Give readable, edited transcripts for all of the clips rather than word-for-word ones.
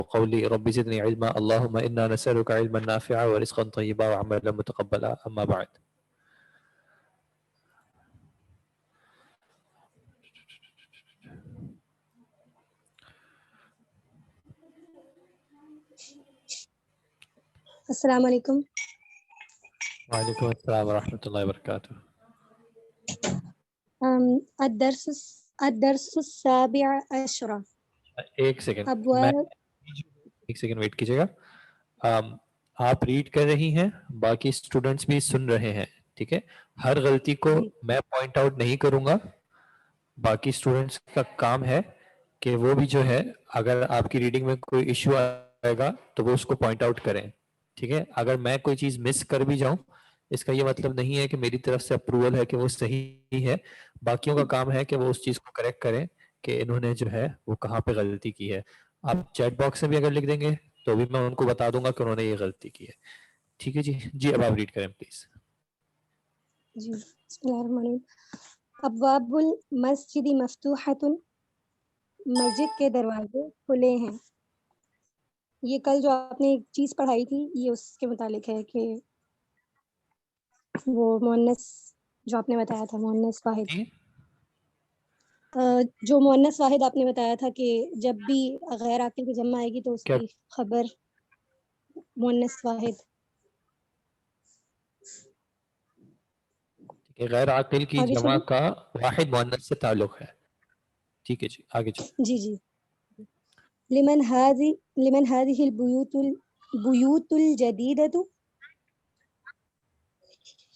قولي رب زدني علما اللهم إنا نسألك علما نافعا ورزقا طيبا وعملا متقبلا أما بعد. السلام علیکم. وعلیکم السلام ورحمۃ اللہ وبرکاتہ. الدرس السابع عشرہ. ایک سیکنڈ ابواب. ایک سیکنڈ ویٹ کیجیے گا. آپ ریڈ کر رہی ہیں, باقی اسٹوڈنٹس بھی سن رہے ہیں, ٹھیک ہے. ہر غلطی کو میں پوائنٹ آؤٹ نہیں کروں گا, باقی اسٹوڈنٹس کا کام ہے کہ وہ بھی جو ہے اگر آپ کی ریڈنگ میں کوئی ایشو آئے گا تو وہ اس کو پوائنٹ آؤٹ کریں, ٹھیک ہے. اگر میں کوئی چیز مس کر بھی جاؤں اس کا یہ مطلب نہیں ہے کہ میری طرف سے اپروول ہے کہ وہ صحیح ہے, باقیوں کا کام ہے کہ وہ اس چیز کو کریکٹ کریں کہ انہوں نے جو ہے وہ کہاں پہ غلطی کی ہے. آپ چیٹ باکس میں بھی اگر لکھ دیں گے تو بھی میں ان کو بتا دوں گا کہ انہوں نے یہ غلطی کی ہے, ٹھیک ہے جی. جی اب آپ ریڈ کریں پلیز. جی بسم اللہ الرحمن الرحیم. ابواب المسجد مفتوحۃ. مسجد کے دروازے کھلے ہیں. یہ کل جو آپ نے ایک چیز پڑھائی تھی یہ اس کے متعلق ہے کہ وہ مؤنث جو آپ نے بتایا تھا مؤنث واحد, جو مؤنث واحد آپ نے بتایا تھا کہ جب بھی غیر عاقل کی جمع آئے گی تو اس کیا کی خبر مؤنث واحد. غیر عاقل کی آگے جمع چلیں. کا واحد مؤنث سے تعلق ہے, ٹھیک ہے جی آگے چلیں. جی جی. لمن هذه البيوت الجديدة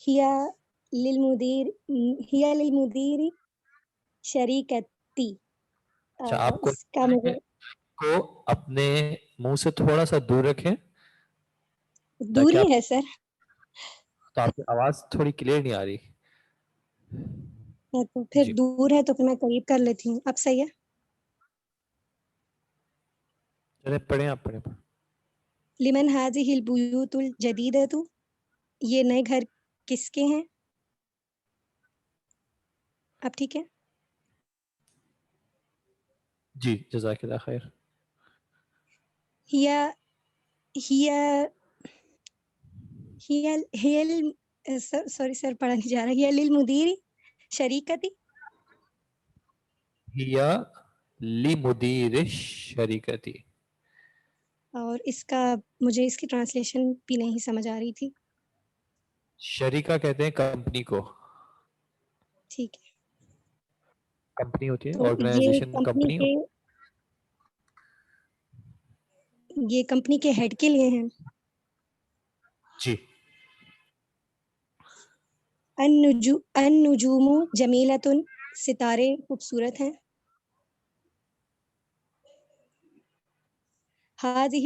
هي للمدير شریکتی. اچھا آپ اس کا مطلب کو اپنے منہ سے تھوڑا سا دور رکھیں دوری تاکہ ہے سر. تو آپ کی آواز تھوڑی کلیئر نہیں آ رہی. تو پھر جی دور ہے تو پھر میں قریب کر لیتی ہوں. اب صحیح ہے. چلے پڑھیں, آپ پڑھیں. لمن هذه البيوت الجديدة. یہ نئے گھر کس کے ہیں؟ اب ٹھیک ہے. جی جزاک اللہ خیر. سوری سر پڑھا نہیں جا رہا. ہی للمدیر شریکتی. ہیا لمدیر الشریکتی. اور اس کا مجھے اس کی ٹرانسلیشن بھی نہیں سمجھ آ رہی تھی. شریکہ کہتے ہیں کمپنی کو, ٹھیک ہے. کمپنی ہوتی ہے تو آرگنائزیشن کمپنی. یہ کمپنی کے ہیڈ کے لیے ہیں. جی. النجوم جمیلۃ. ستارے خوبصورت ہیں. هذه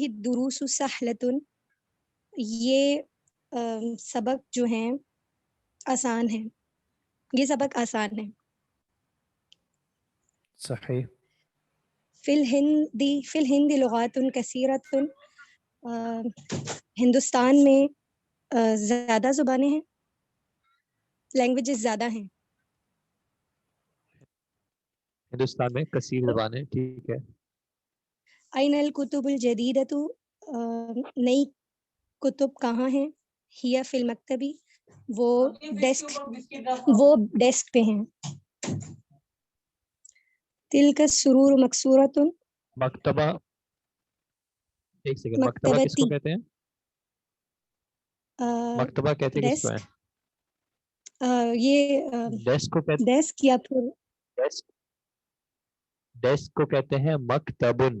الدروس سهلۃ. یہ سبق جو ہیں آسان ہیں. یہ سبق آسان ہیں. صحیح. فی الہند لغات کثیرۃ. ہندوستان میں زیادہ زبانیں ہیں, لینگویجز زیادہ ہیں. ہندوستان میں کثیر زبانیں, ٹھیک ہے. این الکتب الجدیدۃ. نئی کتب کہاں ہیں؟ ہی فی المکتبی. وہ ڈیسک پہ ہیں. تلک السرور مکسورۃ. مکتبہ, ایک سیکنڈ, مکتبہ کس کو مکتبتی. کہتے ہیں؟ مکتبہ کہتے ہیں کس کو ہے؟ یہ ڈیسک کو کہتے ڈیسک یا پھر ڈیسک کو کہتے ہیں مکتبن.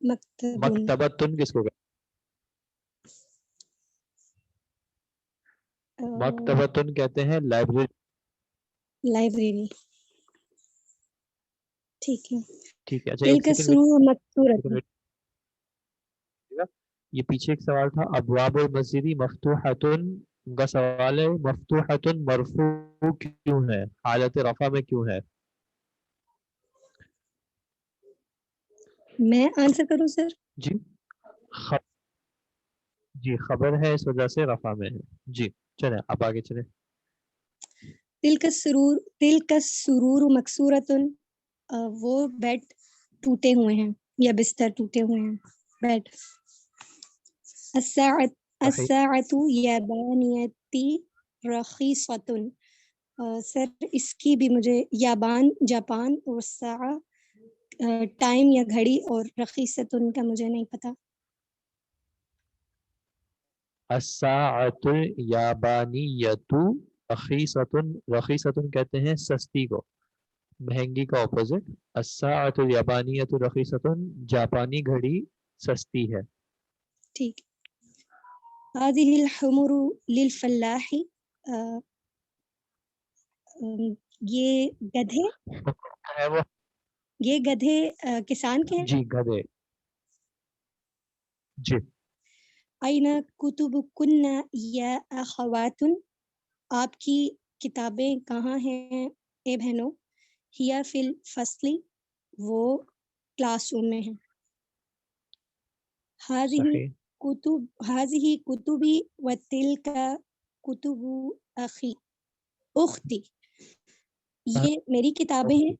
مکتبتن کس کو کہتے ہیں؟ مکتبتن کہتے ہیں لائبریری. ٹھیک ہے. ٹھیک ہے. اچھا ایک تلک سیکنڈ السرور مکسورۃ. یہ پیچھے ایک سوال تھا, ابواب المسجد مفتوحۃ, ان کا سوال ہے مفتوحۃ مرفوع کیوں ہے, حالت رفع میں کیوں ہے؟ میں آنسر کروں سر؟ جی جی خبر ہے اس وجہ سے رفع میں ہے. جی چلیں اب آگے چلیں. تلک السرور مکسورۃ. وہ بیڈ ٹوٹے ہوئے ہیں. یا بستر ٹوٹے ہوئے ہیں, بیڈ. الساعۃ یابانیتی رخیصۃ. سر اس کی بھی مجھے یابان جاپان اور ساعہ ٹائم یا گھڑی اور رخیصۃ کا مجھے نہیں پتا. الساعۃ الیابانیۃ رخیصۃ. رخیصۃ کہتے ہیں سستی کو, مہنگی کا اپوزٹ. الساعۃ الیابانیۃ رخیصۃ, جاپانی گھڑی سستی ہے. ٹھیک. هذه الحمر للفلاح. یہ گدھے, ہے وہ یہ گدھے کسان کے ہیں. جی گدھے. جی أين كتبكن یا اخوات. آپ کی کتابیں کہاں ہیں اے بہنوں. ہیا فی الفصل. وہ کلاس روم میں ہیں. صحیح. هذه کتبی وتلک کتب اختی. یہ میری کتابیں ہیں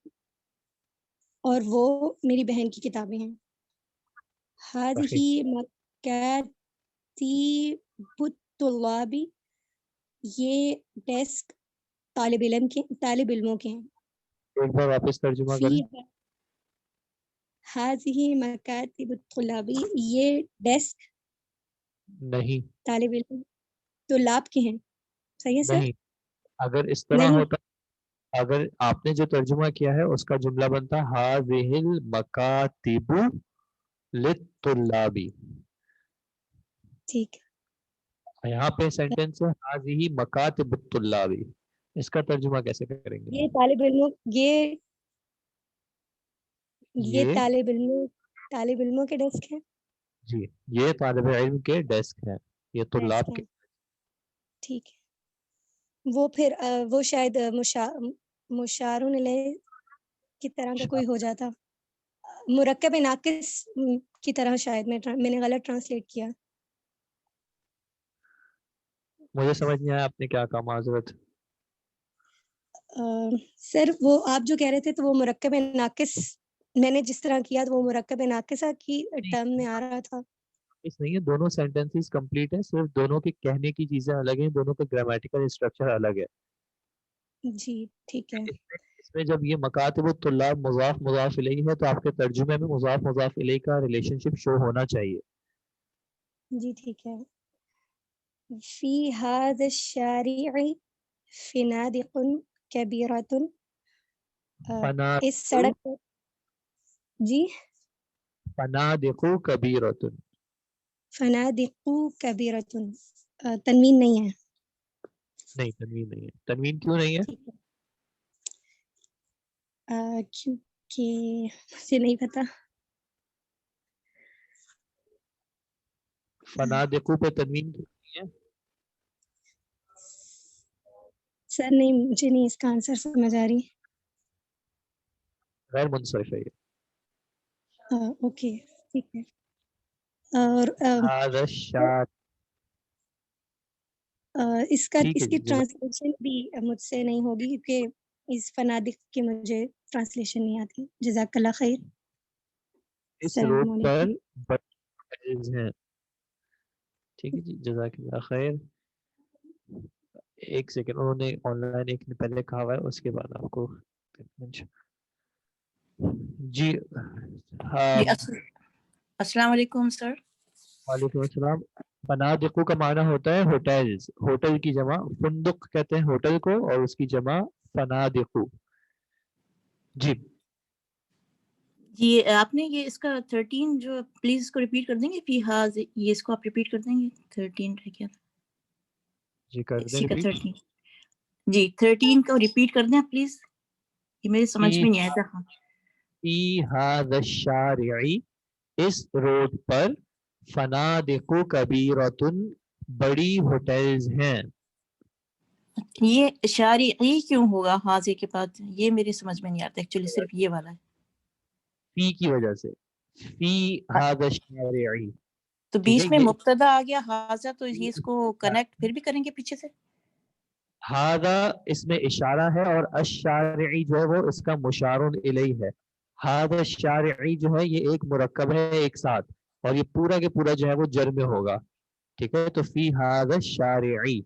اور وہ میری بہن کی کتابیں ہیں. هذه مکاتب الطلاب. یہ ڈیسک طالب علموں کے ہیں. ایک بار واپس ترجمہ فی کریں. هذه مکاتب الطلاب. یہ ڈیسک نہیں طالب علم طلاب کے ہیں. صحیح ہے سر؟ نہیں, اگر اس طرح نہیں. ہوتا, اگر آپ نے جو ترجمہ کیا ہے اس کا جملہ بنتا هذه المکاتب للطلاب. ٹھیک. یہاں پہ سینٹنس ہے هذه مکاتب الطلاب. اس کا ترجمہ کیسے کریں گے؟ یہ طالب علموں یہ طالب علموں کے ڈیسک ہیں. جی یہ طالب علم کے ڈیسک ہیں, یہ طلاب ڈیسک کے. ہیں. ٹھیک ہے. وہ پھر وہ شاید مشار الیہ کی طرح کا کوئی ہو جاتا. مرکب ناقص کی طرح شاید میں نے غلط ٹرانسلیٹ کیا. مجھے سمجھ نہیں آیا آپ نے کیا کہا, معذرت. سر وہ آپ جو کہہ رہے تھے تو وہ مرکب ناقص میں نے جس طرح کیا تو وہ مرکب ناقصہ کی ٹرم میں آ رہا تھا. اس نہیں ہے, دونوں سینٹنسز کمپلیٹ ہے, صرف دونوں کے کہنے کی چیزیں الگ ہیں, دونوں کا گرامیٹیکل اسٹرکچر الگ ہے. جی ٹھیک ہے. اس میں جب یہ مکاتب الطلاب مضاف مضاف الیہ ہے تو آپ کے ترجمے میں مضاف مضاف الیہ کا ریلیشن شپ شو ہونا چاہیے. جی ٹھیک ہے. فی ھذا الشارع فنادق کبیرۃ. اس سڑک پر جی فنادق کبیرۃ. فنادق کبیرۃ. تنوین نہیں ہے. نہیں تنوین نہیں ہے. تنوین کیوں نہیں ہے؟ ٹھیک ہے. کیونکہ مجھے نہیں پتا. فنادق پہ تنوین کیوں نہیں ہے؟ سر نہیں, مجھے نہیں اس کا آنسر سمجھ آ رہی. غیر منصرف ہے یہ. اوکے ٹھیک ہے. اور هذا الشارع. اس ٹھیک ہے کی جی, ٹرانسلیشن بھی مجھ سے نہیں ہوگی کیونکہ اس فنادق کی مجھے ٹرانسلیشن نہیں آتی. جزاک اللہ خیر. اس السلام روٹ پر علیکم. بڑے ہیں. ٹھیک ہے جی, جزاک اللہ خیر. ایک سیکنڈ, انہوں نے آن لائن ایک نے پہلے کہا ہوا ہے, اس کے بعد آپ کو جی. السلام علیکم سر. وعلیکم السلام. فنادق کا معنی ہوتا ہے ہوٹلز. ہوٹل کی جمع فندق کہتے ہیں ہوٹل کو, اور اس کی جمع فنادق. جی جی آپ نے یہ اس کا 13 جو پلیز اس کو ریپیٹ کر دیں گے. فی ہاز, یہ اس کو آپ ریپیٹ کر دیں گے. 13 رہ گیا تھا جی کر دیں اسی کا ریپیٹ. 13. جی 13 کو ریپیٹ کر دیں پلیز, یہ میرے سمجھ فی میں نہیں آیا تھا. فی هذا الشارع, اس روڈ پر, فنادق کبیرۃ, بڑی ہوٹلز ہیں. یہ شارعی کیوں ہوگا حاضر کے بعد, یہ میرے سمجھ میں نہیں آتا ایکچولی, صرف یہ والا ہے. فی کی وجہ سے, فی هذا الشارع. تو ٹھیک ہے, بیچ میں یہ مبتدا آ گیا حاضر, تو یہ اس کو کنیکٹ پھر بھی کریں گے پیچھے سے. ہذا اس میں اشارہ ہے, اور الشارعی جو ہے وہ اس کا مشار الیہ ہے. ہاد الشارعی جو ہے یہ ایک مرکب ہے ایک ساتھ، اور یہ پورا کے پورا جو ہے وہ جر میں ہوگا، ٹھیک ہے. تو فی ہاد الشارعی.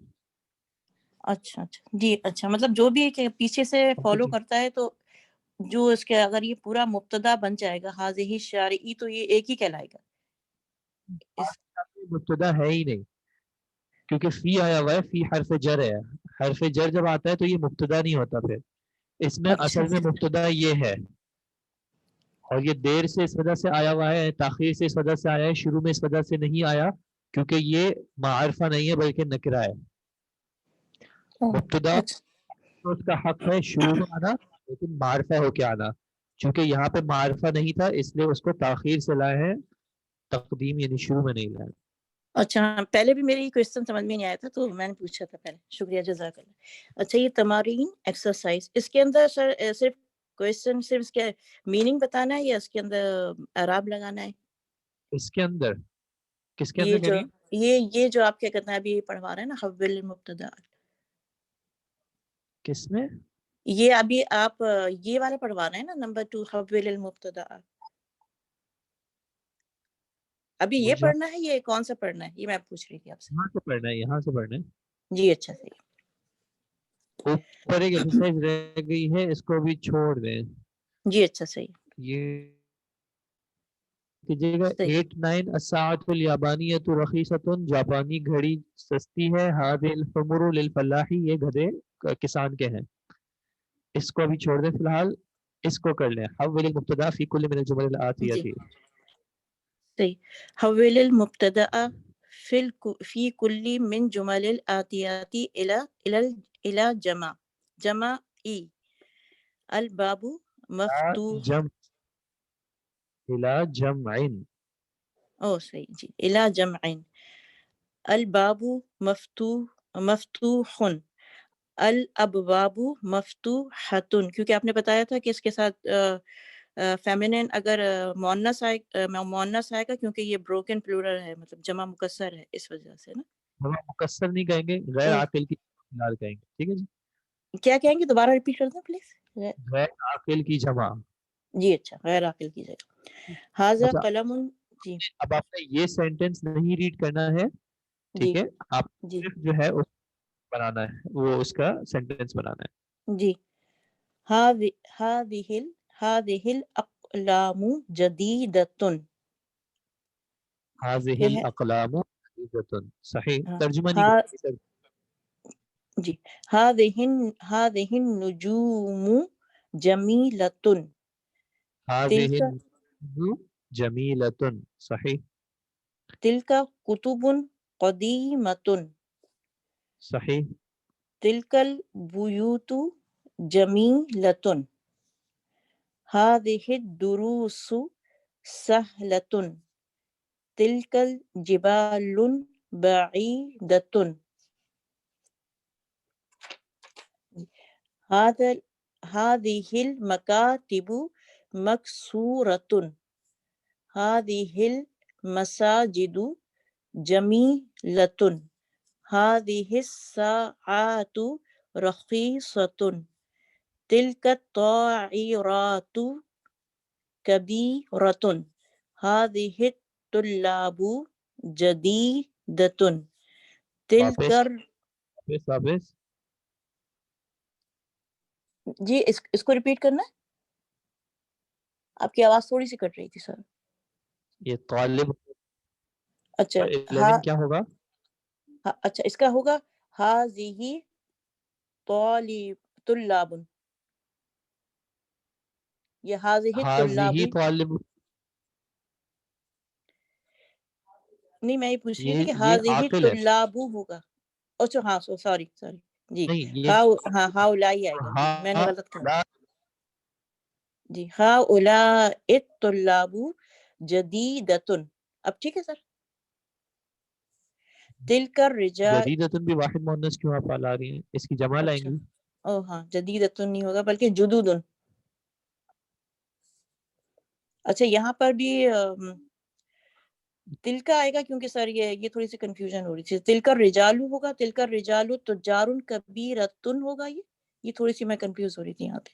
اچھا اچھا جی اچھا، مطلب جو بھی کہ پیچھے سے فالو کرتا ہے تو جو اس کے اگر یہ پورا مبتدا بن جائے گا حاضہ شارعی تو یہ ایک ہی کہلائے گا. مبتدا ہے ہی نہیں، کیونکہ فی آیا ہوا ہے، فی حرف جر ہے، حرف جر جب آتا ہے تو یہ مبتدا نہیں ہوتا، پھر اس میں اچھا اصل میں مبتدا یہ ہے، اور یہ دیر سے اس وجہ سے آیا ہوا ہے، تاخیر سے اس وجہ سے آیا ہے، شروع میں اس وجہ سے نہیں آیا کیونکہ یہ معرفہ نہیں ہے بلکہ نکرہ ہے. مبتدا تو اس کا حق ہے شروع میں آنا، لیکن معرفہ ہو کے آنا، چونکہ یہاں پہ معرفہ نہیں تھا اس لیے اس کو تاخیر سے لائے ہیں، تقدیم یعنی شروع میں نہیں لائے. اچھا پہلے بھی میری کوشچن سمجھ میں نہیں آیا تھا تو میں نے پوچھا تھا پہلے. شکریہ جزاک اللہ. اچھا یہ تمارین ایکسرسائز اس کے اندر سر صرف کوشچن صرف اس کے میننگ بتانا ہے یا اس کے اندر اعراب لگانا ہے؟ اس کے اندر کس کے یہ اندر جو کریے؟ یہ جو آپ کیا کہتے ہیں ابھی پڑھوا رہے ہیں نا حول المبتدا، کس میں؟ یہ ابھی آپ یہ والے پڑھوا رہے ہیں نا نمبر 2 حول المبتدا. ابھی یہ پڑھنا ہے یہ کون سا پڑھنا ہے یہ میں پوچھ رہی تھی آپ سے. یہاں سے پڑھنا ہے، یہاں سے پڑھنا ہے. جی اچھا صحیح. اوپر ایک ایکسرسائز رہ گئی ہے، اس کو بھی چھوڑ دیں. جی اچھا صحیح یہ کیجیے گا. صحیح 8-9 الساعۃ الیابانیۃ رخیصۃ، جاپانی گھڑی سستی ہے. هذه الحمر للفلاح، یہ گدھے کسان کے ہیں. اس کو بھی چھوڑ دیں فی الحال، اس کو کر لیں. حول المبتدا فی کل من الجمل جی الآتیہ. صحیح. حول المبتدا فی کل من جمل الآتیات الى جمع جمع ای الباب مفتوح. جمع الى جمع. او صحیح جی الى جمع. الباب مفتوح الابواب مفتوحۃ، کیونکہ آپ نے بتایا تھا کہ اس کے ساتھ فیمینن اگر مؤنث آئے گا کیونکہ یہ بروکن پلورل ہے، مطلب جمع مکسر ہے، اس وجہ سے نا. ہم مکسر نہیں کہیں گے، غیر عاقل کی جمع کہیں گے، ٹھیک ہے جی. کیا کہیں گے دوبارہ ریپیٹ کر دیں پلیز. غیر عاقل کی جمع. جی اچھا غیر عاقل کی جگہ. ھذا اچھا قلم. جی اب آپ نے یہ سینٹنس نہیں ریڈ کرنا ہے، جی ٹھیک ہے. آپ جی صرف جو ہے اس بنانا ہے، وہ اس کا سینٹینس بنانا ہے. جی. هذه الأقلام جديدة. هذه یہ ہے الاقلام جديدة. صحیح ترجمہ نہیں ہاں کریں. جی. هذه النجوم جميلة. هذه تلك النجوم جميلة. صحیح تلك كتب قديمة. صحیح. تلك البيوت جميلة. هذه الدروس سهلة. تلك الجبال بعيدة. هذه المكاتب مكسورة. هذه المساجد جميلة. هذه الساعات رخيصة. تلك الطائرات كبيرة. هذه الطلاب جديدة. تلك واپس. جی اس کو ریپیٹ کرنا ہے. آپ کی آواز تھوڑی سی کٹ رہی تھی سر. یہ طالب اچھا 11 کیا ہوگا؟ اچھا اس کا ہوگا هذه طلاب. یہ هذه الطلاب هذه طالب، نہیں میں یہ پوچھ رہی تھی کہ یہ هذه عاقل ہے. الطلاب ہوگا. اچھا ہاں سوری جی. نہیں یہ ہاں هؤلاء آئے گا جی میں نے غلط کہا جی. هؤلاء الطلاب جديدة. اب ٹھیک ہے سر. تلك الرجال. جدیدتن بھی واحد مؤنث کیوں آپ لا رہی ہیں؟ اس کی جمع لائیں اچھا گی. او ہاں جدیدۃ نہیں ہوگا بلکہ جدود. اچھا یہاں پر بھی تلکا آئے گا کیونکہ سر یہ تھوڑی سی کنفیوژن ہو رہی تھی. تلکا رجالو ہوگا. تلکا رجالو تجار کبیرتن ہوگا. یہ تھوڑی سی میں کنفیوز ہو رہی تھی یہاں پہ.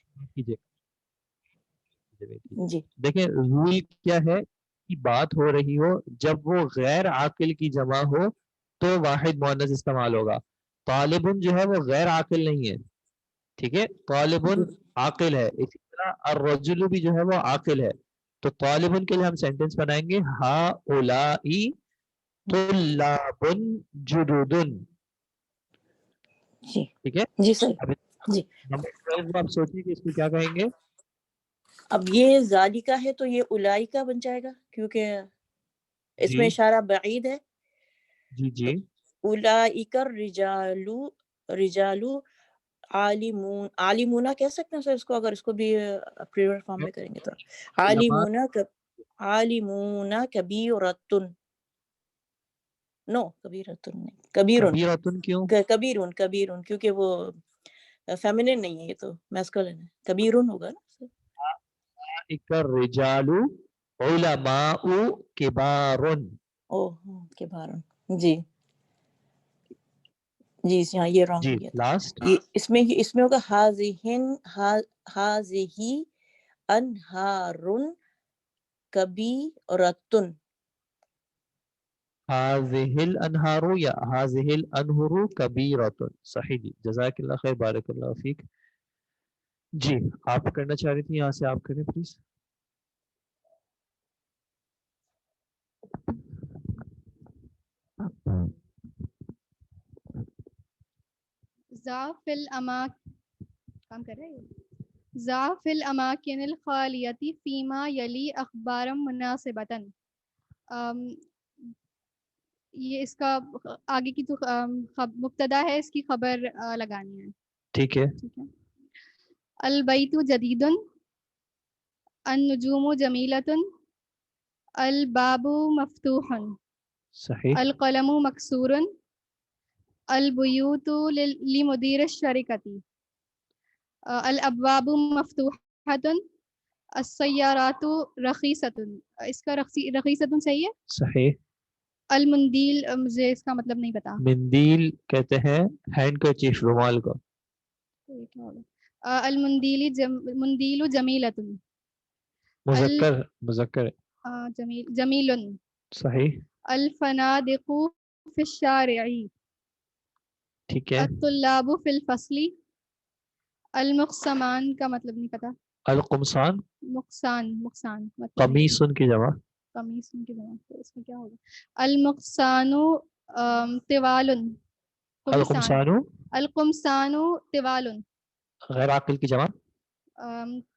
جی دیکھیں رول کیا ہے کہ بات ہو رہی ہو جب وہ غیر عاقل کی جمع ہو تو واحد مؤنث استعمال ہوگا. طالبن جو ہے وہ غیر عاقل نہیں ہے, ٹھیک ہے, طالبن عاقل ہے. اسی طرح الرجل بھی جو ہے وہ عاقل ہے. تو طالبن کے لیے ہم سینٹنس بنائیں گے ہا اولائی طلابن جدودن, جی ٹھیک ہے. جی صحیح. اب جی نمبر 12 آپ سوچیے کہ اس کو کیا کہیں گے. اب یہ ذالکہ ہے تو یہ اولائکہ بن جائے گا کیونکہ اس میں اشارہ بعید ہے. جی جی اولائک رجالو عالمون, عالمونا کہہ سکتے ہیں سر اس کو, اگر اس کو بھی پریور فارم میں کریں گے تو عالمونا کبیرتن, نو کبیرتن نہیں, کبیرن, کبیرتن کیوں؟ کبیرن کبیرن کیونکہ وہ فیمنن نہیں ہے, یہ تو میسکولن ہے, کبیرن ہوگا نا. الرجال علماء کبارن. اوہ کبارن, جی جی یہاں یہ رانگ جی ہو گیا تھا. لاسٹ یہ اس میں ہوگا ہاذہی انہارن کبیرتن. هذه الانہار یا هذه الانہر کبیرۃ. صحیح جی, جزاک اللہ خیر, بارک اللہ فیک. جی آپ کرنا چاہ رہی تھی, یہاں سے آپ کریں پلیز. ذا فی الاماکن الخالیتی فیما یلی اخبارا مناسبتاً. یہ اس کا آگے کی تو مبتدا ہے, اس کی خبر لگانی ہے. ٹھیک ہے. البیت جدید, النجوم جمیلۃ, الباب مفتوح, صحیح. القلم مکسور, البیوت لمدیر الشرکۃ, الابواب مفتوحۃ, السیارات رخیصۃ. اس کا رخیصۃ صحیح ہے. صحیح. المندیل مجھے اس کا مطلب نہیں پتا. مندیل کہتے ہیں ہینڈ کرچیف, رومال کو. المندیل جمیلۃ, مذکر جمیل. صحیح. الفنادق فی الشارع, ٹھیک ہے. الطلاب فی الفصل, المقسمان کا مطلب نہیں پتا. القمصان مقسان قمیص کی جمع. قمیص کی جمع, تو اس میں کیا ہوگا. المقسان طوال, القمصان طوال, غیر عاقل کی جمع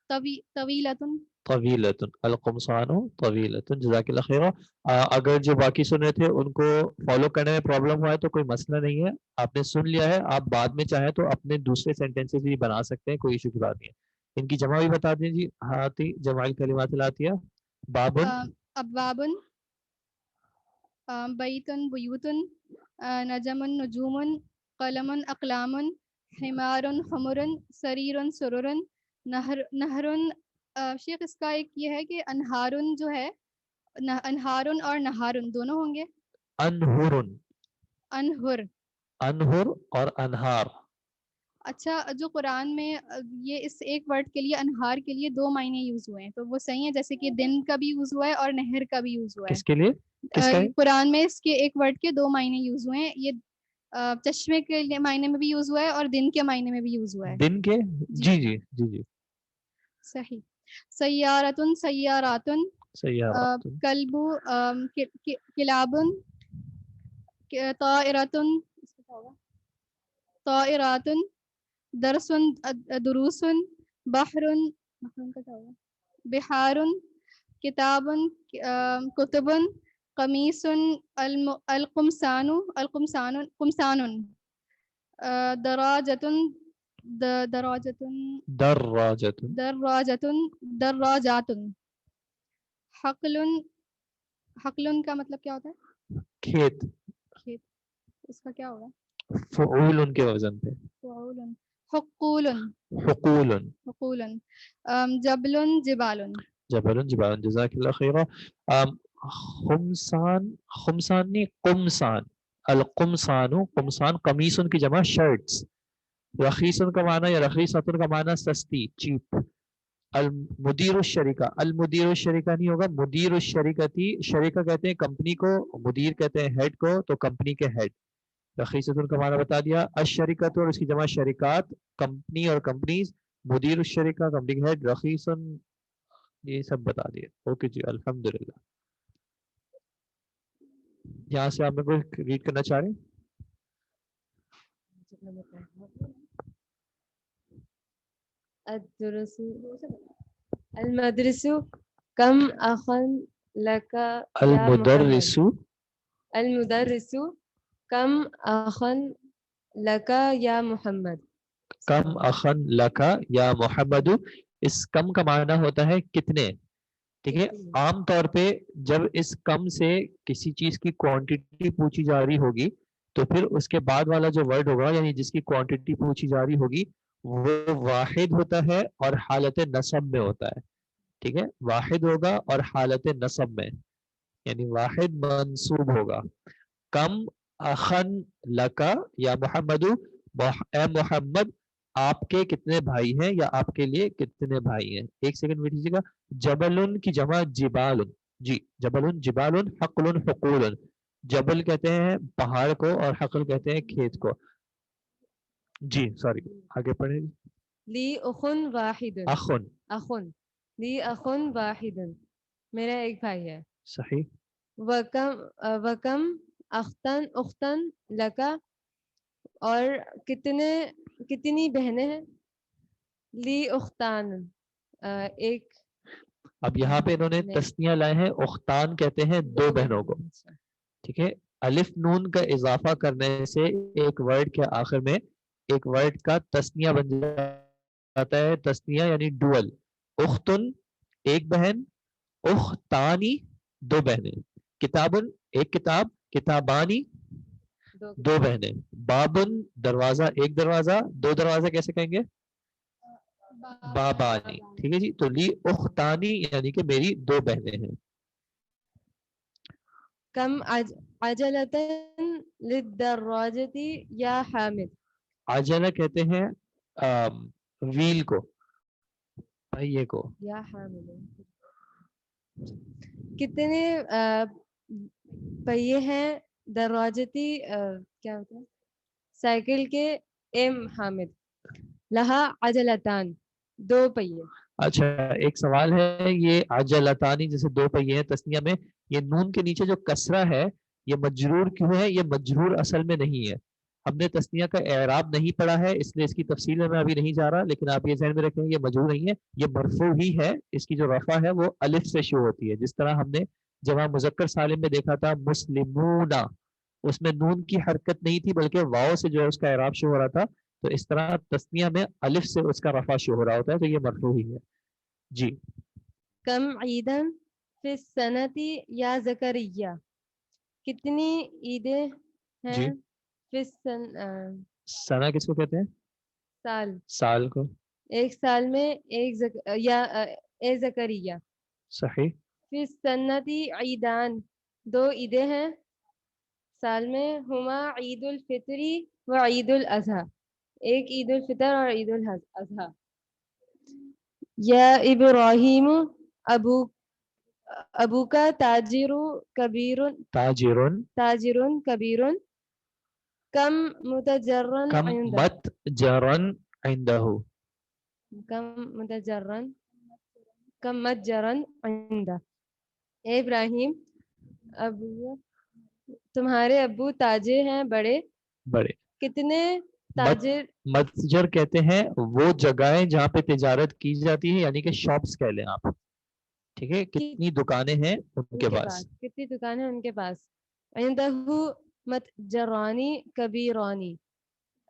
طویلۃ, طویلۃ, القمصان طویلۃ. جزاک اللہ خیر. اگر جو باقی سن رہے تھے ان کو فالو کرنے میں پرابلم ہوا ہے تو کوئی مسئلہ نہیں ہے, آپ نے سن لیا ہے. آپ بعد میں چاہیں تو اپنے دوسرے سینٹینسز بھی بنا سکتے ہیں, کوئی ایشو کی بات نہیں ہے. ان کی جمع بھی بتا دیں جی. ہاتی جمع کلمات الاتیہ بابن, ابواب, بیتن بیوت, نجم نجوم, قلم اقلام, حمار حمر, سریر سرر, نہر. شیخ اس کا ایک یہ ہے کہ انہارن جو ہے, انہارن اور نہارن دونوں ہوں گے. انہر, انہر اور انہار. اچھا, جو قرآن میں یہ اس ایک ورڈ کے لیے انہار کے لیے دو معنی یوز ہوئے ہیں, تو وہ صحیح ہے, جیسے کہ دن کا بھی یوز ہوا ہے اور نہر کا بھی یوز ہوا ہے. کس کے لیے, کس کا ہے؟ قرآن میں اس کے ایک ورڈ کے دو معنی یوز ہوئے ہیں. یہ چشمے کے معنی میں بھی یوز ہوا ہے اور دن کے معنی میں بھی یوز ہوا ہے. دن کے, جی جی جی جی صحیح. سیارتن سیاراتن, سیارات, کلب کلابن, طائراتن طائراتن, درسن دروسن, بحرن بحارن, کتابن کتبن, قمیصن قمصان, دراجتن دراجاتن, حقلن کا مطلب کیا ہوتا ہے. کھیت. اس کا کیا ہوگا. فعول ان کے وزن پہ. حقول, جبل جبال. جزاک اللہ خیر. خمسان نہیں, قمصان. القمصان, قمصان قمیصن کی جمع شرٹس. رخیصن کا معنی یا رخیصتن کا معنی سستی, چیپ. المدیر الشریکہ، المدیر الشریکہ نہیں ہوگا، مدیر الشریکتی، شریکہ کہتے ہیں کمپنی کو، مدیر کہتے ہیں ہیڈ کو، تو کمپنی کے ہیڈ. رخیصۃ کا معنی بتا دیا. الشریکۃ اور اس کی جمع شرکات، کمپنی اور کمپنیز. مدیر الشریکہ کمپنی کے ہیڈ. رخیصن یہ سب بتا دیا. اوکے جی الحمدللہ. یہاں سے آپ میں کوئی ریڈ کرنا چاہ رہے ہیں؟ الدرس المدرس کم اخن لکا یا محمد. المدرس المدرس کم اخن لکا یا محمد. کم اخن لکا یا محمد. اس کم کا معنی ہوتا ہے کتنے. ٹھیک ہے، عام طور پہ جب اس کم سے کسی چیز کی کوانٹٹی پوچھی جا رہی ہوگی تو پھر اس کے بعد والا جو ورڈ ہوگا یعنی جس کی کوانٹٹی پوچھی جا رہی ہوگی وہ واحد ہوتا ہے اور حالت نصب میں ہوتا ہے. ٹھیک ہے، واحد ہوگا اور حالت نصب میں، یعنی واحد منصوب ہوگا. کم اخن لکا یا محمد، اے محمد آپ کے کتنے بھائی ہیں یا آپ کے لیے کتنے بھائی ہیں. ایک سیکنڈ ویٹ کیجیے گا. جبل کی جمع جبال. جی جبل جبال، حقل حقول. جبل کہتے ہیں پہاڑ کو اور حقل کہتے ہیں کھیت کو. جی سوری آگے پڑھیں. لی اخن واحد. اخن، اخن لی اخن واحد، میرا ایک بھائی ہے. صحیح. وکم اختن اختن لکا، اور کتنی بہنیں ہیں. لی اختان ایک. اب یہاں پہ انہوں نے تسنیہ لائے ہیں، اختان کہتے ہیں دو بہنوں کو. ٹھیک ہے، الف نون کا اضافہ کرنے سے ایک ورڈ کے آخر میں ایک ورڈ کا تسنیہ بن جاتا ہے. تسنیہ یعنی ڈوئل. اختن ایک بہن، اختانی دو بہنیں. کتابن ایک کتاب، کتابانی دو بہنیں. بابن دروازہ ایک دروازہ، دو دروازہ کیسے کہیں گے؟ بابانی. ٹھیک ہے جی، تو لی اختانی یعنی کہ میری دو بہنیں ہیں. کم عجلتن للدراجتی یا حامد. عجلہ کہتے ہیں ویل کو، پہیے کو. یا حامد کتنے پہیے ہیں دراجتی کیا ہوتا ہے سائیکل کے. ایم حامد لہا عجلتان دو پہیے. اچھا ایک سوال ہے، یہ عجلتانی جیسے دو پہیے ہیں تسنیہ میں، یہ نون کے نیچے جو کسرہ ہے یہ مجرور کیوں ہے؟ یہ مجرور اصل میں نہیں ہے. ہم نے تسنیہ کا اعراب نہیں پڑھا ہے اس لیے اس کی تفصیل میں ابھی نہیں جا رہا، لیکن آپ یہ ذہن میں رکھیں یہ مجرور نہیں ہے، یہ مرفوع ہی ہے. اس کی جو رفع ہے وہ الف سے شروع ہوتی ہے. جس طرح ہم نے جمع مذکر سالم میں دیکھا تھا مسلمون، اس میں نون کی حرکت نہیں تھی بلکہ واو سے جو ہے اس کا اعراب شروع ہو رہا تھا. تو اس طرح تسنیہ میں الف سے اس کا رفع شروع ہو رہا ہوتا ہے، تو یہ مرفوع ہی ہے. جی. کم عیدن فی السنتی یا زکریہ، کتنی عیدیں ہیں جی. فی سنا کس کو کہتے ہیں؟ سال. سال کو. ایک سال میں ایک اے زکریہ. صحیح. فی السنتی عیدان دو عیدیں ہیں سال میں. ہما عید الفطری و عید الاضحیٰ، ایک عید الفطر اور عید الاضحیٰ. یا ابراہیم ابو کا تاجر کبیر، تاجر کبیر. کم متجرن کم عندہ، متجرن عندہ. کم متجرن عندہ. اے ابراہیم ابو تمہارے ابو تاجر ہیں بڑے. کتنے تاجر. متجر کہتے ہیں وہ جگہیں جہاں پہ تجارت کی جاتی ہے، یعنی کہ شاپس کہہ لیں آپ. ٹھیک ہے، کتنی دکانیں ہیں ان کے پاس. کتنی دکانیں ان کے پاس. عندہ متجرانی کبیرانی،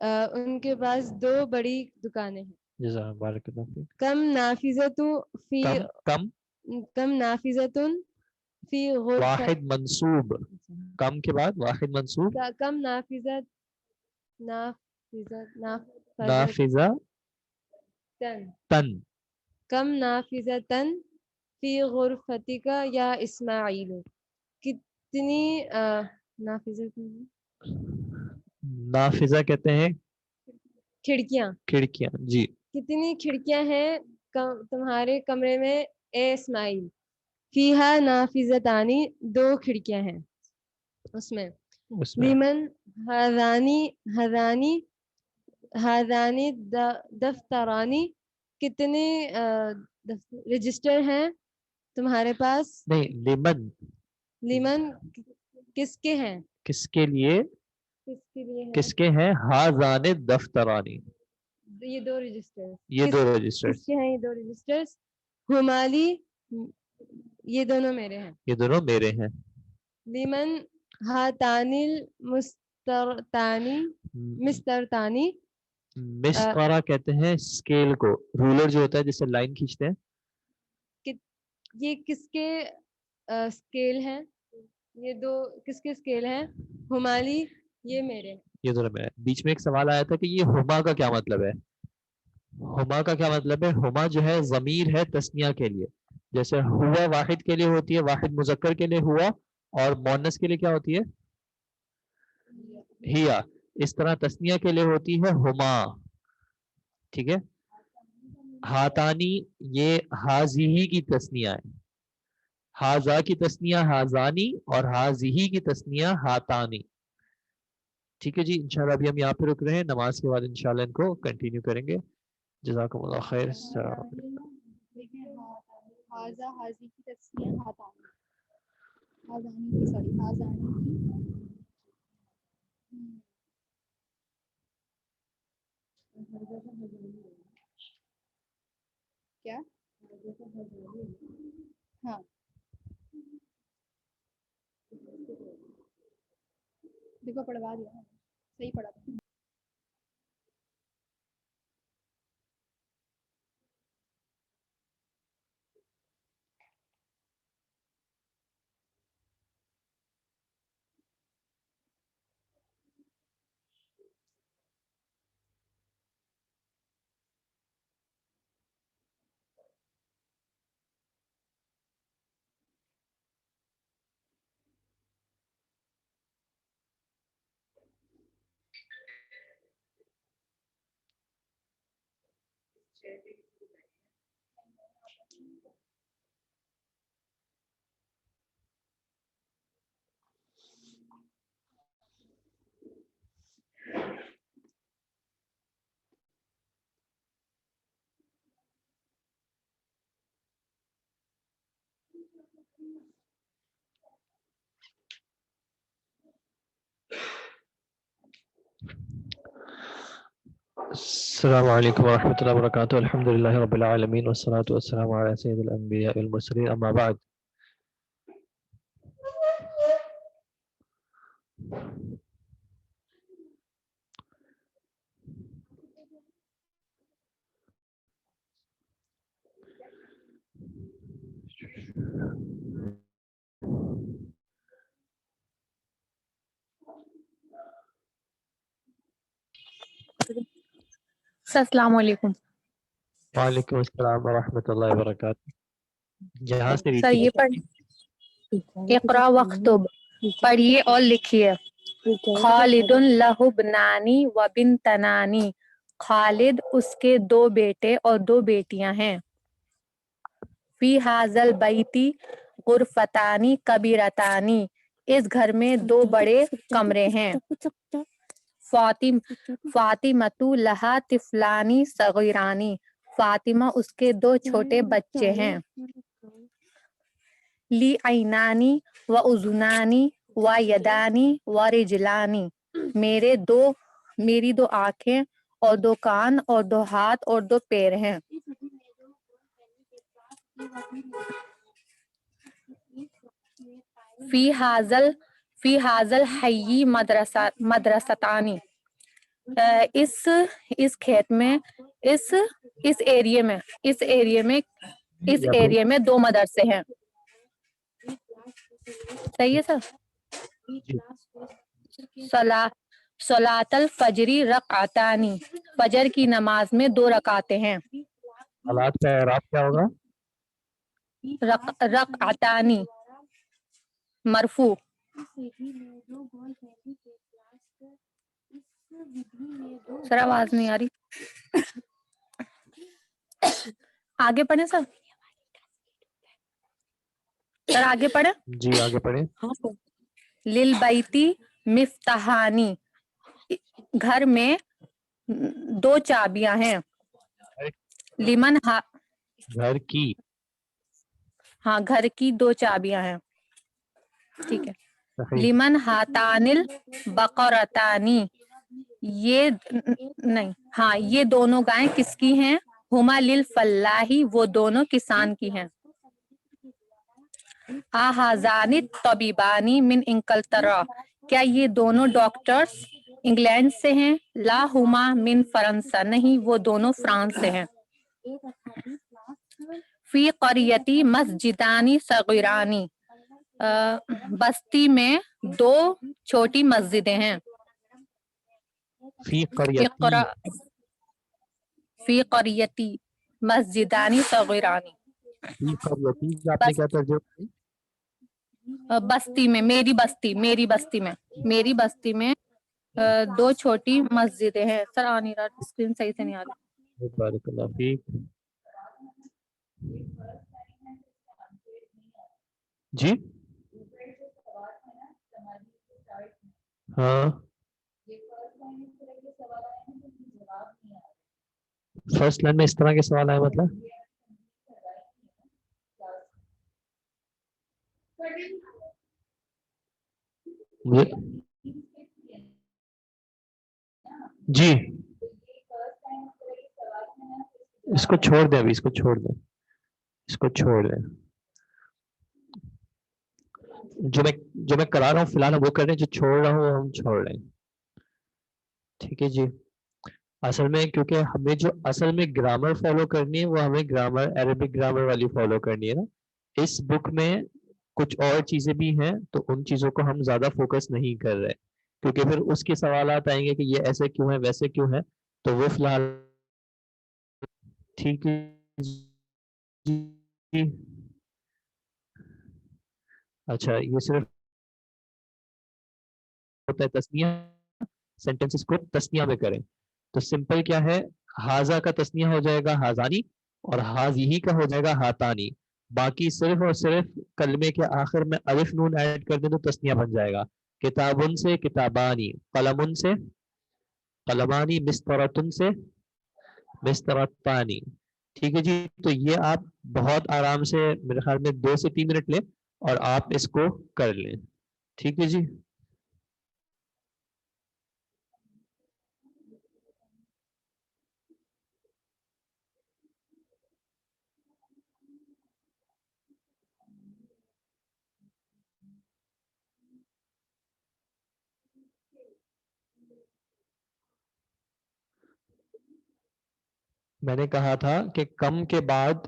ان کے پاس دو بڑی دکانیں ہیں. جزاک بارک اللہ فیک. کم نافذۃ فی کم نافذۃ فی واحد منصوب. کم کے بعد واحد منصوب. کم نافذہ تن. کم نافذۃ فی غرفتک یا اسماعیل، کتنی نافذہ کہتے ہیں کھڑکیاں. کھڑکیاں. جی. کتنی کھڑکیاں ہیں تمہارے کمرے میں اے اسماعیل فیہا نافذتانی 2 کھڑکیاں ہیں اس میں اس میں لیمن ہذانی دفترانی کتنے رجسٹر ہیں تمہارے پاس نہیں، لمن لیمن کس کے ہیں کس کے لیے، کس کے لیے کس کے ہیں، ہاذان دفترانی یہ 2 رجسٹر یہ 2 رجسٹر، کس کے ہیں یہ 2 رجسٹرز ہمالی یہ دونوں میرے ہیں یہ دونوں میرے ہیں. لیمن ہاتانی مسترتانی مسطرہ کہتے ہیں اسکیل کو، رولر جو ہوتا ہے جس سے لائن کھینچتے ہیں. یہ کس کے اسکیل ہیں یہ 2 کس کے اسکیل ہیں ہمالی یہ میرے یہ دونوں میرے. بیچ میں ایک سوال آیا تھا کہ یہ ہما کا کیا مطلب ہے. ہما کا کیا مطلب ہے؟ ہما جو ہے ضمیر ہے تثنیہ کے لیے، جیسے ہوا واحد کے لیے ہوتی ہے، واحد مذکر کے لیے ہوا، اور مؤنث کے لیے کیا ہوتی ہے ہیا. اس طرح تثنیہ کے لیے ہوتی ہے ہما. ٹھیک ہے. ہاتانی یہ ہازیہی کی تثنیہ ہے، ہازا کی تثنیہ ہازانی اور ہازیہی کی تثنیہ ہاتانی. ٹھیک ہے جی. انشاءاللہ ابھی ہم یہاں پہ رک رہے ہیں، نماز کے بعد انشاءاللہ ان کو کنٹینیو کریں گے. جزاکم اللہ خیر. حاضہ حاضی کی تسنیہ ہاتانی، ہازانی کی سوری ہازانی کیا ہاں دیکھو پڑھوا دیا صحیح پڑھا. السلام علیکم ورحمۃ اللہ وبرکاتہ. الحمد للہ رب العالمین والصلاة والسلام علی سید الانبیاء والمرسلین. اما بعد. السلام علیکم. وعلیکم السلام ورحمۃ اللہ وبرکاتہ. یہاں سے سر یہ پڑھ اقرا وقتب پڑھیے اور لکھیے. خالد لہ بنانی و بنتنانی، خالد اس کے 2 بیٹے اور 2 بیٹیاں ہیں. فی ھذا البیت غرفتانی کبیرتانی، اس گھر میں 2 بڑے کمرے ہیں. فاطمۃ لہا طفلانی صغیرانی، فاطمہ اس کے 2 چھوٹے بچے ہیں. لی عینانی و اذنانی و یدانی و رجلانی، میری 2 آنکھیں اور 2 کان اور 2 ہاتھ اور 2 پیر ہیں. فی ھذا الحی مدرستانی، اس کھیت میں اس ایریے میں 2 مدرسے ہیں. صحیح ہے سر. صلاۃ الفجر رکعتانی، فجر کی نماز میں 2 رکعتیں ہیں. حالات کا اعراب کیا ہوگا؟ رکعتانی مرفوع. سر آواز نہیں آ رہی. آگے پڑھیں سر. سر آگے پڑھیں. جی آگے پڑھیں. للبیتی مفتاحانی، گھر میں 2 چابیاں ہیں. لمن گھر کی. ہاں گھر کی 2 چابیاں ہیں. ٹھیک ہے. صحیح. لمن ہاتان البقرتانی، یہ نہیں ہاں یہ دونوں گائیں کس کی ہیں؟ ہما للفلاحی، وہ دونوں کسان کی ہیں. آہازانی طبیبانی من انکلترا، کیا یہ دونوں ڈاکٹرز انگلینڈ سے ہیں؟ لا ہما من فرنسا، نہیں وہ دونوں فرانس سے ہیں. فی قریتی مسجدانی صغیرانی، بستی میں 2 چھوٹی مسجدیں ہیں. فی قریتی. فی قریتی مسجدانی صغیرانی، فی قریتی آپ نے کیا ترجمہ کی؟ بستی میں، میری بستی میں 2 چھوٹی مسجدیں ہیں. سر آ نہیں رہا، اسکرین صحیح سے نہیں آ رہی. بارک اللہ فیک. جی ہاں فرسٹ لائن میں اس طرح کے سوال آئے مطلب جی اس کو چھوڑ دیں، ابھی اس کو چھوڑ دیں، اس کو چھوڑ دیں. جو میں کرا رہا ہوں فی الحال وہ کر رہے ہیں، جو چھوڑ رہا ہوں وہ ہم چھوڑ رہے ہیں. ٹھیک ہے جی. اصل میں کیونکہ ہمیں جو اصل میں گرامر فالو کرنی ہے وہ ہمیں گرامر عربک گرامر والی فالو کرنی ہے نا. اس بک میں کچھ اور چیزیں بھی ہیں تو ان چیزوں کو ہم زیادہ فوکس نہیں کر رہے کیونکہ پھر اس کے سوالات آئیں گے کہ یہ ایسے کیوں ہے ویسے کیوں ہے، تو وہ فی الحال ٹھیک ہے جی. اچھا یہ صرف ہوتا ہے تسنیہ، سینٹنسز کو تسنیہ میں کریں تو سمپل کیا ہے، ہاذا کا تسنیہ ہو جائے گا ہاذانی اور ہاذیہی کا ہو جائے گا ہاتانی. باقی صرف اور صرف کلمے کے آخر میں الف نون ایڈ کر دیں تو تسنیہ بن جائے گا. کتابن سے کتابانی، قلمن سے قلمانی، مسترتن سے مسترتانی. ٹھیک ہے جی. تو یہ آپ بہت آرام سے میرے خیال میں 2 سے 3 منٹ لیں اور آپ اس کو کر لیں. ٹھیک ہے جی. میں نے کہا تھا کہ کم کے بعد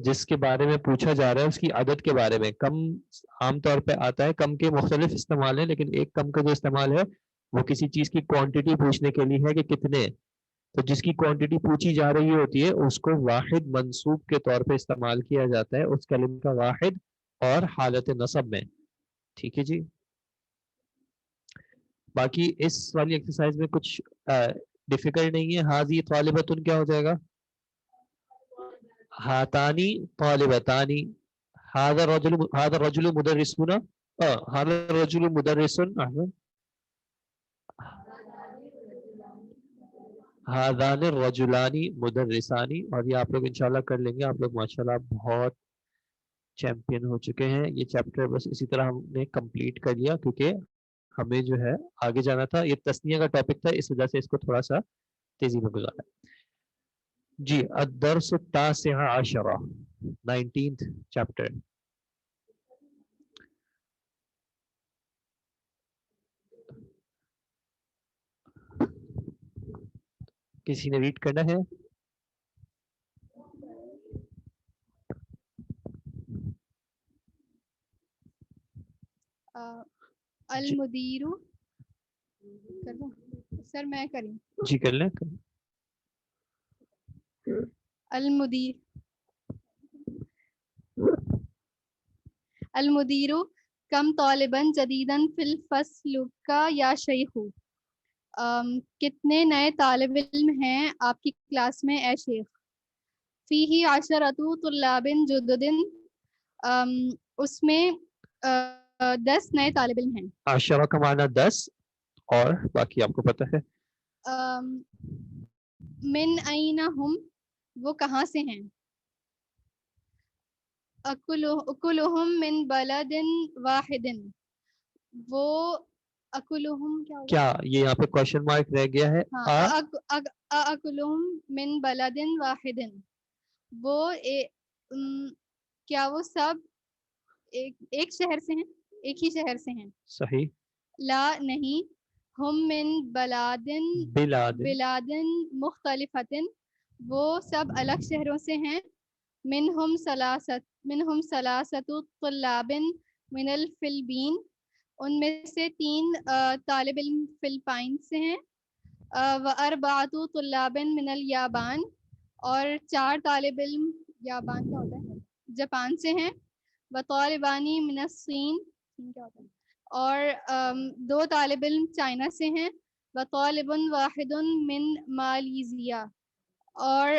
جس کے بارے میں پوچھا جا رہا ہے اس کی عدد کے بارے میں. کم عام طور پہ آتا ہے، کم کے مختلف استعمال ہیں لیکن ایک کم کا جو استعمال ہے وہ کسی چیز کی کوانٹٹی پوچھنے کے لیے ہے کہ کتنے. تو جس کی کوانٹٹی پوچھی جا رہی ہوتی ہے اس کو واحد منصوب کے طور پہ استعمال کیا جاتا ہے، اس کلمے کا واحد اور حالت نصب میں. ٹھیک ہے جی. باقی اس والی ایکسرسائز میں کچھ ڈیفیکلٹ نہیں ہے. حاضی طالبتن کیا ہو جائے گا؟ ہاتانی طالبتانی. هذا الرجل مدرسون، هذا الرجل مدرس، هذان الرجلان مدرسانی. اور یہ آپ لوگ انشاءاللہ کر لیں گے. آپ لوگ ماشاءاللہ بہت چیمپئن ہو چکے ہیں. یہ چیپٹر بس اسی طرح ہم نے کمپلیٹ کر لیا کیونکہ ہمیں جو ہے آگے جانا تھا. یہ تسنیہ کا ٹاپک تھا اس وجہ سے اس کو تھوڑا سا تیزی میں گزارا. جی الدرس التاسع عشر، 19th چیپٹر. کسی نے ریڈ کرنا ہے؟ المدیر، سر میں کریں؟ جی کر لیں. المدیر کم طالباً جدیداً فی الفصل کا یا شیخ، کتنے نئے طالب علم ہیں آپ کی کلاس میں اے شیخ؟ فیہ عشرۃ طلاب جدد، اس میں 10 نئے طالب علم ہیں. عشرہ کا معنی 10 اور باقی آپ کو پتہ ہے. من این ہم، وہ کہاں سے ہیں. اکلہم من بلد واحد، وہ اکلہم کیا ہوگا؟ کیا یہ یہاں پہ کوشچن مارک رہ گیا ہے؟ اکلہم من بلد واحد، وہ کیا وہ سب ایک شہر سے ہیں، ایک ہی شہر سے ہیں. صحیح. لا نہیں، ہم من بلادن مختلفۃ، وہ سب الگ شہروں سے ہیں. منہم ثلاثۃ طلاب من الفلپین، ان میں سے 3 طالب علم فلپائن سے ہیں. واربعۃ طلاب من الیابان، اور 4 طالب علم، یابان کیا ہوتا ہے؟ جاپان سے ہیں. وطالبانی من الصین، کیا ہوتا ہے؟ اور 2 طالب علم چائنا سے ہیں. وطالب واحد من مالیزیا، اور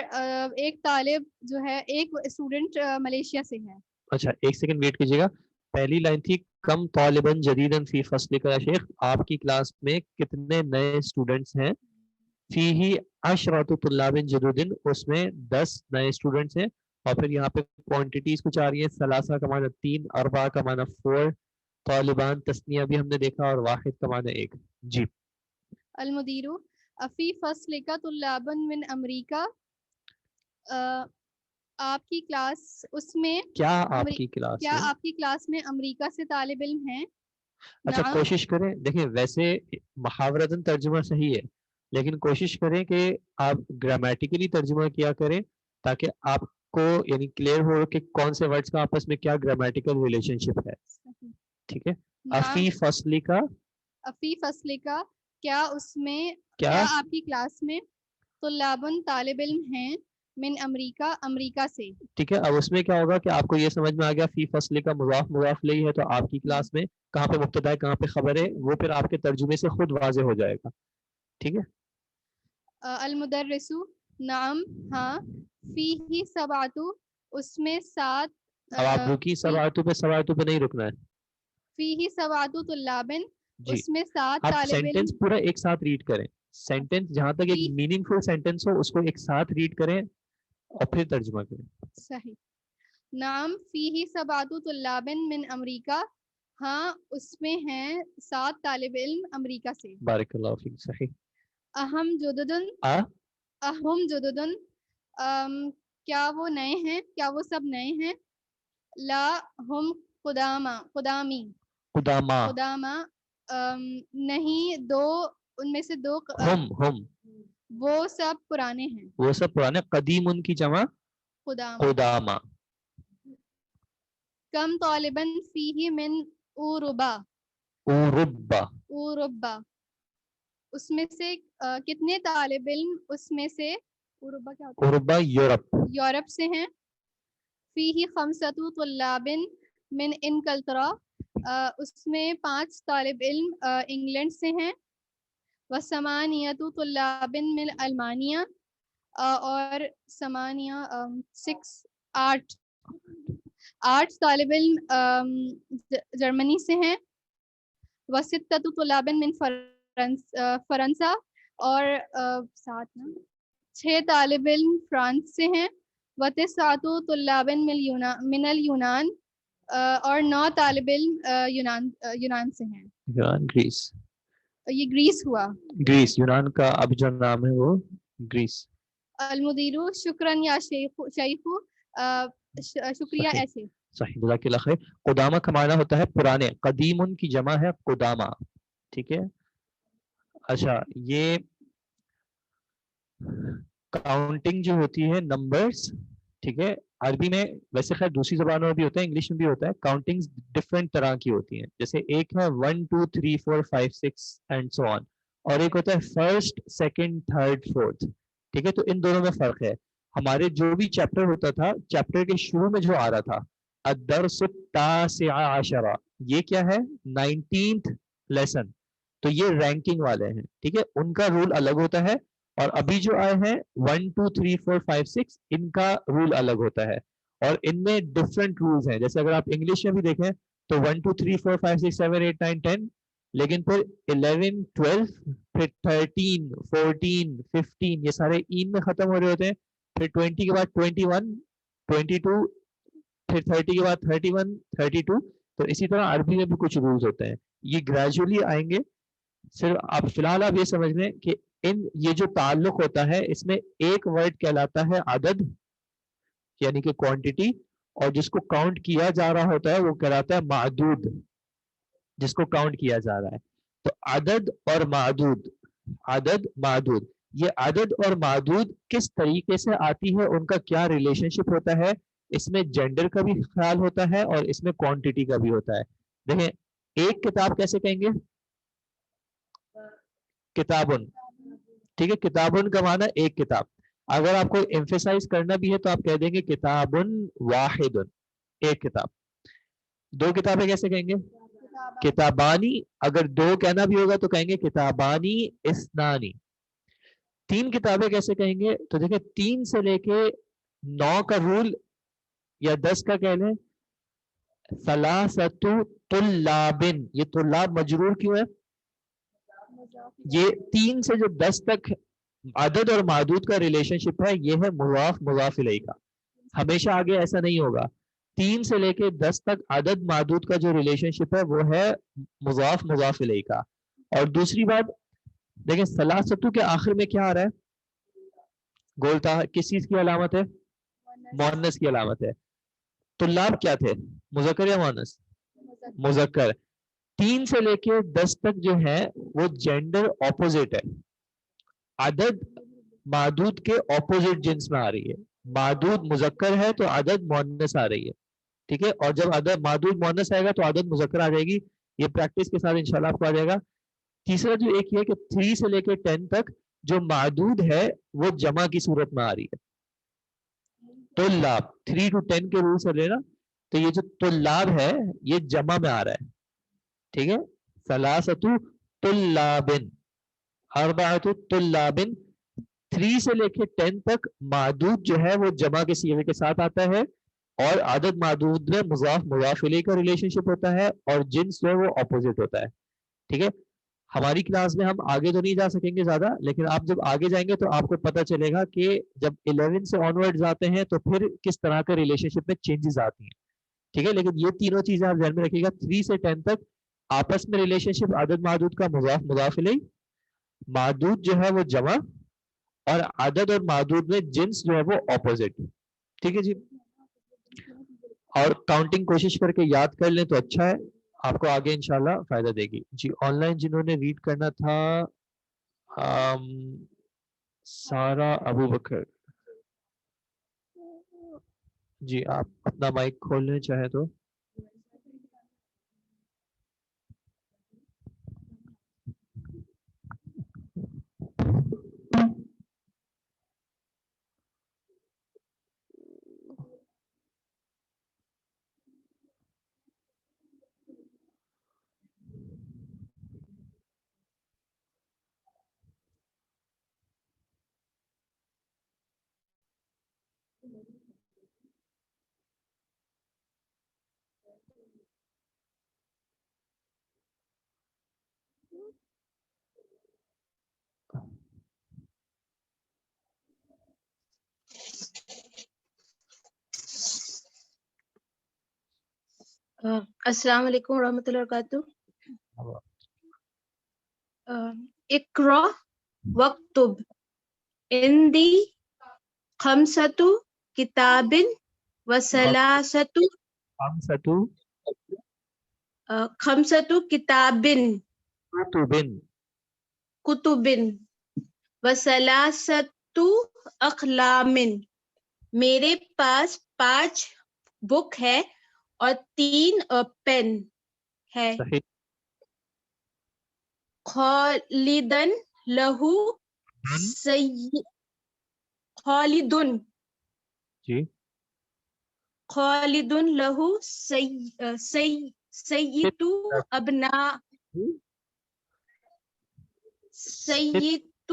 ایک طالب جو ہے، ایک اسٹوڈنٹ ملیشیا سے ہے. اچھا ایک سیکنڈ ویٹ کیجیے گا. پہلی لائن تھی کم طالباً جدیداً فی فصل کا. شیخ آپ کی کلاس میں کتنے نئے اسٹوڈنٹس ہیں؟ فیہ عشرۃ طلاب جدد، اس میں 10 نئے اسٹوڈنٹس ہیں. اور پھر یہاں پہ کوانٹیٹیز کچھ آ رہی ہیں. ثلاثہ کا معنی 3، اربعہ کا معنی 4، طالبان تسنیہ بھی ہم نے دیکھا، اور واحد کا معنی 1. جی. المدیر فی فصل کا طلاب من امریکہ، آپ کی کلاس اس میں کیا آپ کی کلاس کیا میں آپ کی کلاس میں امریکہ سے طالب علم ہیں؟ اچھا نعم. کوشش کریں، دیکھیں ویسے محاورتاً ترجمہ صحیح ہے، لیکن کوشش کریں کہ آپ گرامیٹیکلی ترجمہ کیا کریں تاکہ آپ کو یعنی کلیئر ہو کہ کون سے ورڈز کا آپس میں کیا گرامیٹیکل ریلیشن شپ ہے. ٹھیک ہے. نعم. افی فصلی کا، افی فصل کا، کیا اس میں کیا کیا آپ کی کلاس میں طلابن طالب علم ہیں من امریکہ، امریکہ سے. ٹھیک ہے. اب اس میں کیا ہوگا کہ آپ کو یہ سمجھ میں آ گیا فی فصل کا مضاف مضاف الیہ ہے، تو آپ کی کلاس میں کہاں پہ مبتدا ہے کہاں پہ خبر ہے وہ پھر آپ کے ترجمے سے خود واضح ہو جائے گا. ٹھیک ہے. المدرس، نعم ہاں. فیہ سبعۃ، اس میں 7. اب آپ رکی سواتوں پہ نہیں رکنا ہے. فیہ سبعۃ طلاب، جی. اس میں 7 آپ طالب علم. سینٹینس پورا ایک ساتھ ریڈ کریں. سینٹینس جہاں تک ایک میننگ فل سینٹینس ہو اس کو ایک ساتھ ریڈ کریں اور پھر ترجمہ کریں. صحیح. نعم فیہ سبعۃ طلاب من امریکہ، ہاں اس میں ہیں 7 طالب علم امریکہ سے. بارک اللہ فیک. صحیح. اہم جددن، اہم جددن، کیا وہ نئے ہیں، کیا وہ سب نئے ہیں. لا ہم قدامی، قدامہ، نہیں 2 ان میں سے 2، ہم وہ سب پرانے ہیں. وہ سب پرانے. قدیم ان کی جمع قدامہ. کم طالباً فیہ من اوروبا، اوروبا، اس میں سے کتنے طالب علم اس میں سے، اوروبا کیا ہوتا ہے؟ اوروبا یورپ. یورپ سے ہیں. فیہ خمسۃ طلاب من انگلترا، اس میں 5 طالب علم انگلینڈ سے ہیں. وثمانیۃ طلاب من المانیہ، اور 8 طالب علم جرمنی سے ہیں. وستۃ طلاب من فرنسا، اور 6 طالب علم فرانس سے ہیں. وتسعۃ طلاب من اليونان، اور 9 طالب علم یونان سے ہیں. یونان گریس. یہ گریس ہوا. گریس یونان کا اب جو نام ہے وہ گریس. المدیر شکراً یا شیخ، شکریہ ایسے. صحیح جزاک اللہ خیر. قدامہ کا معنی ہوتا ہے پرانے. قدیم ان کی جمع ہے قدامہ. ٹھیک ہے. اچھا یہ کاؤنٹنگ جو ہوتی ہے نمبرز، ٹھیک ہے، عربی میں ویسے خیر دوسری زبانوں میں بھی ہوتا ہے، انگلش میں بھی ہوتا ہے. کاؤنٹنگ ڈفرینٹ طرح کی ہوتی ہیں. جیسے ایک ہے 1 2 3 4 5 6 اینڈ سو آن، اور ایک ہوتا ہے فرسٹ سیکنڈ تھرڈ فورتھ. ٹھیک ہے. تو ان دونوں میں فرق ہے. ہمارے جو بھی چیپٹر ہوتا تھا، چیپٹر کے شروع میں جو آ رہا تھا الدرس التاسع عشر، یہ کیا ہے 19th لیسن. تو یہ رینکنگ والے ہیں. ٹھیک ہے. ان کا رول الگ ہوتا ہے اور ابھی جو آئے ہیں 1 2 3 4 5 6 ان کا رول الگ ہوتا ہے اور ان میں ڈفرینٹ رولز ہیں. جیسے اگر آپ انگلش میں بھی دیکھیں تو 1 2 3 4 5 6 7 8 9 10 لیکن پھر 11 12 پھر 13 14 15 یہ سارے این میں ختم ہو رہے ہوتے ہیں. پھر 20 کے بعد 21 22 پھر 30 کے بعد 31 32. تو اسی طرح عربی میں بھی کچھ رولز ہوتے ہیں, یہ گریجولی آئیں گے. صرف آپ فی الحال آپ یہ سمجھ لیں کہ یہ جو تعلق ہوتا ہے اس میں ایک ورڈ کہلاتا ہے عدد یعنی کہ کوانٹٹی, اور جس کو کاؤنٹ کیا جا رہا ہوتا ہے وہ کہلاتا ہے معدود, جس کو کاؤنٹ کیا جا رہا ہے. تو عدد اور معدود, عدد معدود, یہ عدد اور معدود کس طریقے سے آتی ہے, ان کا کیا ریلیشن شپ ہوتا ہے, اس میں جینڈر کا بھی خیال ہوتا ہے اور اس میں کوانٹٹی کا بھی ہوتا ہے. دیکھیں ایک کتاب کیسے کہیں گے, کتابن, ٹھیک ہے, کتابن کا معنی ایک کتاب. اگر آپ کو ایمفیسائز کرنا بھی ہے تو آپ کہہ دیں گے کتابن واحد, ایک کتاب. دو کتابیں کیسے کہیں گے, کتابانی. اگر دو کہنا بھی ہوگا تو کہیں گے کتابانی اسنانی. تین کتابیں کیسے کہیں گے, تو دیکھیں 3 سے لے کے 9 کا رول یا 10 کا کہہ لیں, ثلاثۃ طلابن, یہ طلاب مجرور کیوں ہے, یہ 3 سے جو 10 تک عدد اور معدود کا ریلیشن شپ ہے یہ ہے مضاف مضاف الیہ کا. ہمیشہ آگے ایسا نہیں ہوگا. 3 سے لے کے 10 تک عدد معدود کا جو ریلیشن شپ ہے وہ ہے مضاف مضاف الیہ کا. اور دوسری بات دیکھیں ثلاثتو کے آخر میں کیا آ رہا ہے, گولتا, کس چیز کی علامت ہے, مؤنث کی علامت ہے. طلاب کیا تھے, مذکر یا مؤنث, مذکر. 3 سے لے کے 10 تک جو ہے وہ جینڈر اپوزٹ ہے, عدد معدود کے اپوزٹ جنس میں آ رہی ہے. معدود مذکر ہے تو عدد مؤنث آ رہی ہے, ٹھیک ہے, اور جب عدد معدود مؤنث آئے گا تو عدد مذکر آ جائے گی. یہ پریکٹس کے ساتھ انشاءاللہ آپ کو آ جائے گا. تیسرا جو ایک یہ کہ 3 سے لے کے 10 تک جو معدود ہے وہ جمع کی صورت میں آ رہی ہے. طلاب 3 to 10 کے رول سے لینا, تو یہ جو طلاب ہے یہ جمع میں آ رہا ہے, ٹھیک ہے. ثلاثۃ طلابن, اربعۃ طلابن. 3 سے لے کے 10 تک معدود جو ہے وہ جمع کے صیغے کے ساتھ آتا ہے اور عدد معدود میں مضاف مضاف الیہ کا ریلیشن شپ ہوتا ہے اور جنس جو ہے وہ اپوزٹ ہوتا ہے, ٹھیک ہے. ہماری کلاس میں ہم آگے تو نہیں جا سکیں گے زیادہ, لیکن آپ جب آگے جائیں گے تو آپ کو پتہ چلے گا کہ جب 11 سے آنورڈ آتے ہیں تو پھر کس طرح کا ریلیشن شپ میں چینجز آتی ہیں, ٹھیک ہے. لیکن یہ تینوں چیزیں آپ ذہن میں رکھیے گا. 3 سے 10 تک آپس میں ریلیشن شپ عدد معدود کا مضاف مضاف الیہ, معدود جو ہے وہ جمع, اور عدد اور معدود میں جنس جو ہے وہ اپوزٹ, ٹھیک ہے جی. اور کاؤنٹنگ کوشش کر کے یاد کر لیں تو اچھا ہے, آپ کو آگے انشاءاللہ فائدہ دے گی. جی آن لائن جنہوں نے ریڈ کرنا تھا, سارا ابو بکر, جی آپ اپنا مائک کھول لیں چاہے تو. السلام علیکم ورحمۃ اللہ وبرکاتہ. اقرا واکتب عندی خمسۃ کتاب وثلاثۃ خمسۃ کتاب کتب وثلاثۃ اقلام. میرے پاس 5 بک ہے اور 3 پین ہے. خالدن لہو خالدن جی خالدن لہو سیئت ابنا سیئت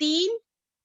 3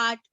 8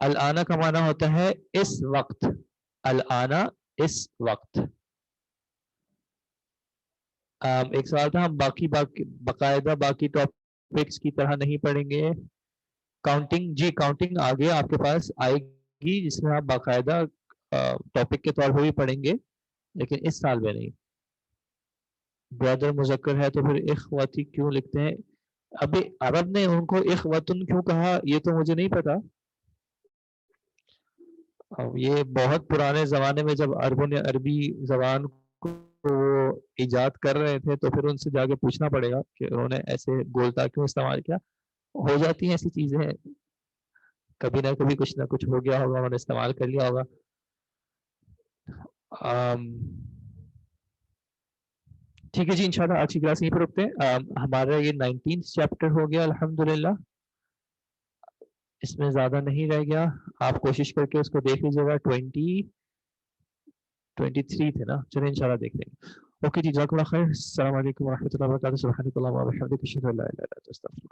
الآنا کا معنی ہوتا ہے اس وقت، الآنا اس وقت. ایک سوال تھا، ہم باقاعدہ باقی ٹاپکس کی طرح نہیں پڑھیں گے کاؤنٹنگ. جی کاؤنٹنگ آگے آپ کے پاس آئے گی جس میں آپ باقاعدہ ٹاپک کے طور پر بھی پڑھیں گے، لیکن اس سال میں نہیں. برادر مذکر ہے تو پھر اخوتی کیوں لکھتے ہیں؟ ابھی عرب نے ان کو اخوتن کیوں کہا یہ تو مجھے نہیں پتا. یہ بہت پرانے زمانے میں جب عربوں نے عربی زبان کو ایجاد کر رہے تھے تو پھر ان سے جا کے پوچھنا پڑے گا کہ انہوں نے ایسے گولتا کیوں استعمال کیا. ہو جاتی ہیں ایسی چیزیں، کبھی نہ کبھی کچھ نہ کچھ ہو گیا ہوگا، انہوں نے استعمال کر لیا ہوگا. ٹھیک ہے جی، انشاءاللہ آج کی کلاس یہیں پر رکھتے ہیں. ہمارا یہ 19th چیپٹر ہو گیا الحمدللہ، اس میں زیادہ نہیں رہ گیا. آپ کوشش کر کے اس کو دیکھ لیجیے گا. 23 تھے نا، چلیں انشاءاللہ دیکھ لیں گے. اوکے جی، جزاک اللہ خیر. السلام علیکم ورحمۃ اللہ وبرکاتہ. سبحانک اللہم و بحمدک، اشہد ان لا الہ الا انت، استغفرک.